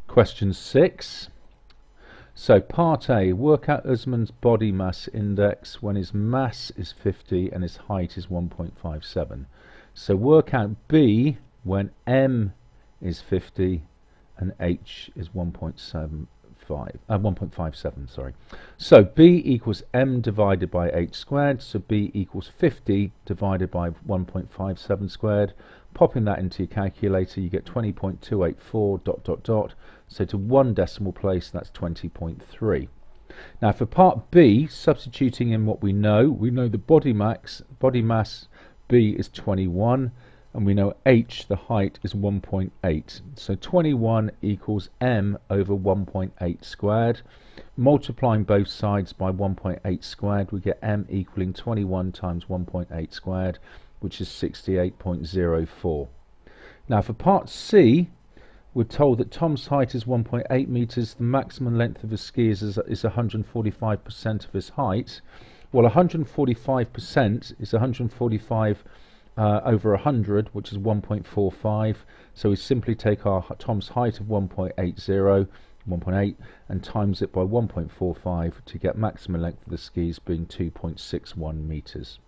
Question 6. So part A, work out Usman's body mass index when his mass is 50 and his height is 1.57. So work out B when M is 50 and H is 1.57, sorry. So B equals M divided by H squared, so B equals 50 divided by 1.57 squared. Popping that into your calculator, you get 20.284 ... So to one decimal place, that's 20.3. Now for part B, substituting in what we know the body mass B is 21, and we know H, the height, is 1.8. So 21 equals M over 1.8 squared. Multiplying both sides by 1.8 squared, we get M equaling 21 times 1.8 squared, which is 68.04. Now for part C, we're told that Tom's height is 1.8 meters. The maximum length of his ski is 145% of his height. Well, 145% is 145 over 100, which is 1.45. So we simply take our Tom's height of 1.8 and times it by 1.45 to get maximum length of the skis being 2.61 meters.